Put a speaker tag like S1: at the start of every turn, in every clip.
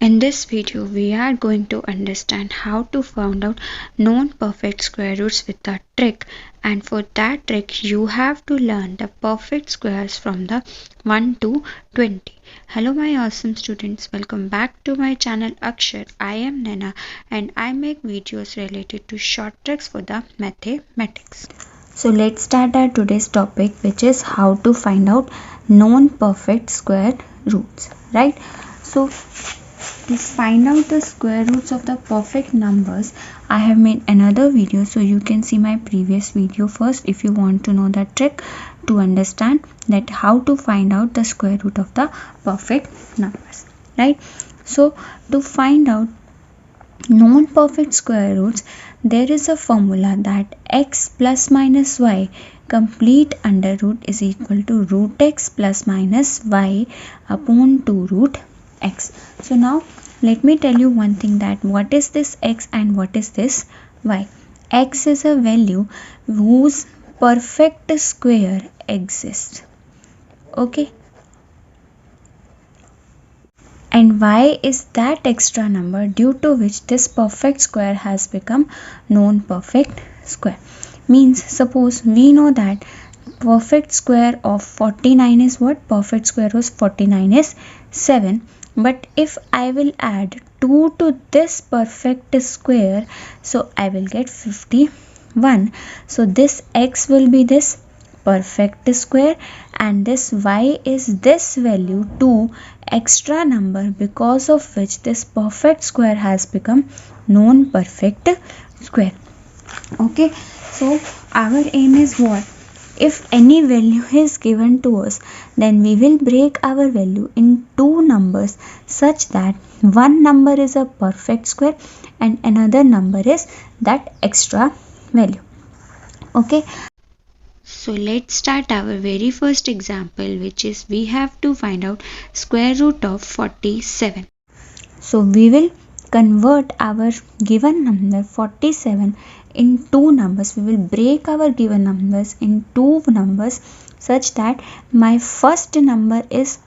S1: In this video, we are going to understand how to find out non-perfect square roots with a trick, and for that trick you have to learn the perfect squares from the 1 to 20. Hello my awesome students, welcome back to my channel Akshar. I am Nana and I make videos related to short tricks for the mathematics. So let's start our today's topic, which is how to find out non-perfect square roots, right? So to find out the square roots of the perfect numbers, I have made another video, so you can see my previous video first if you want to know the trick to understand that how to find out the square root of the perfect numbers, right? So to find out non-perfect square roots, there is a formula that x plus minus y complete under root is equal to root x plus minus y upon 2 root x. So now let me tell you one thing, that what is this x and what is this y. X is a value whose perfect square exists, okay, and y is that extra number due to which this perfect square has become non-perfect square. Means suppose we know that perfect square of 49 is what? Perfect square of 49 is 7. But if I will add 2 to this perfect square, so I will get 51. So this x will be this perfect square and this y is this value 2 extra number, because of which this perfect square has become non-perfect square. Okay, so our aim is what? If any value is given to us, then we will break our value in two numbers such that one number is a perfect square and another number is that extra value. Okay. So let's start our very first example, which is we have to find out square root of 47. So we will convert our given number 47 in two numbers. We will break our given numbers in two numbers such that my first number is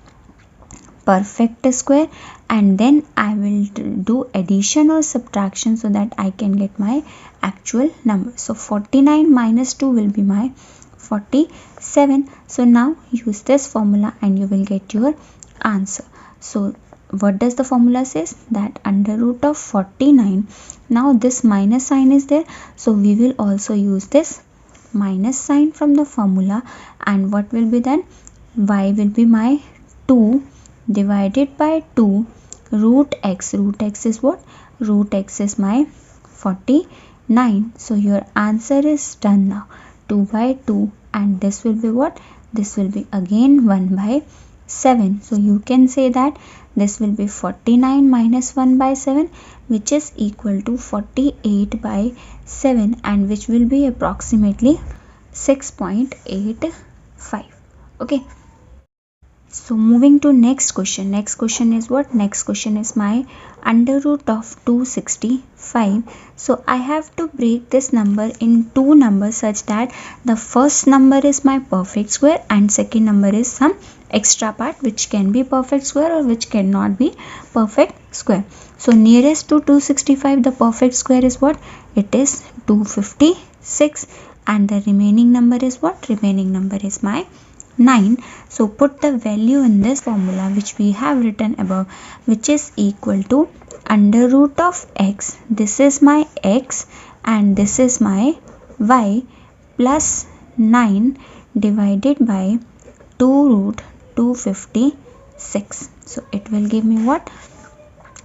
S1: perfect square and then I will do addition or subtraction so that I can get my actual number. So 49 minus 2 will be my 47. So now use this formula and you will get your answer. So what does the formula says? That under root of 49, now this minus sign is there, so we will also use this minus sign from the formula, and what will be then? Y will be my 2 divided by 2 root x. Root x is what? Root x is my 49. So your answer is done now. 2 by 2, and this will be what? This will be again 1 by 7. So you can say that this will be 49 minus 1 by 7, which is equal to 48 by 7, and which will be approximately 6.85. Okay. So moving to next question. Next question is what? Next question is my under root of 265. So I have to break this number in two numbers such that the first number is my perfect square and second number is some extra part which can be perfect square or which cannot be perfect square. So nearest to 265, the perfect square is what? It is 256, and the remaining number is what? Remaining number is my 9. So put the value in this formula which we have written above, which is equal to under root of x. This is my x and this is my y, plus 9 divided by 2 root 256. So it will give me what?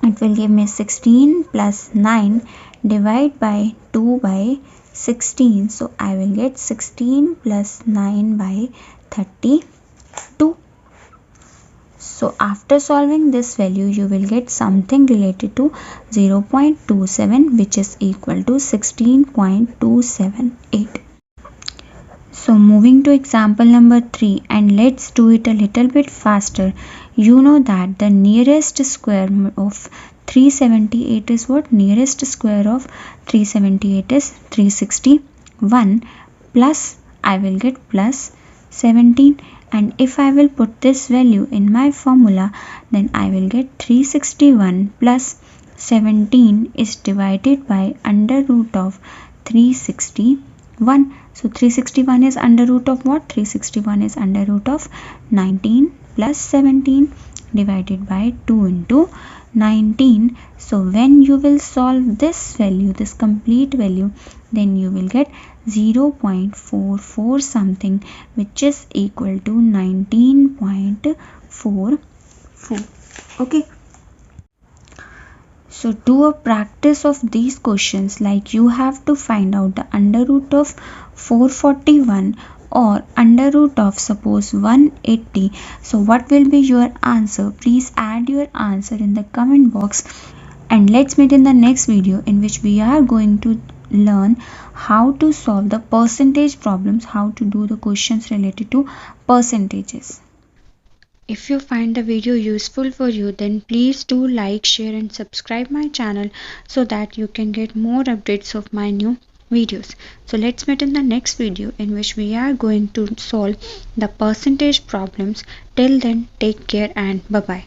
S1: It will give me 16 plus 9 divided by 2 by 16. So I will get 16 plus 9 by 32. So after solving this value, you will get something related to 0.27, which is equal to 16.278. So moving to example number 3, and let's do it a little bit faster. You know that the nearest square of 378 is what? Nearest square of 378 is 361, plus I will get plus 17, and if I will put this value in my formula, then I will get 361 plus 17 is divided by under root of 361. So 361 is under root of what? 361 is under root of 19 plus 17 divided by 2 into 19. So when you will solve this value, this complete value, then you will get 0.44 something, which is equal to 19.44. Okay. So do a practice of these questions, like you have to find out the under root of 441 or under root of suppose 180. So what will be your answer? Please add your answer in the comment box, and let's meet in the next video in which we are going to learn how to solve the percentage problems, how to do the questions related to percentages. If you find the video useful for you, then please do like, share and subscribe my channel so that you can get more updates of my new videos. So let's meet in the next video in which we are going to solve the percentage problems. Till then, take care and bye bye.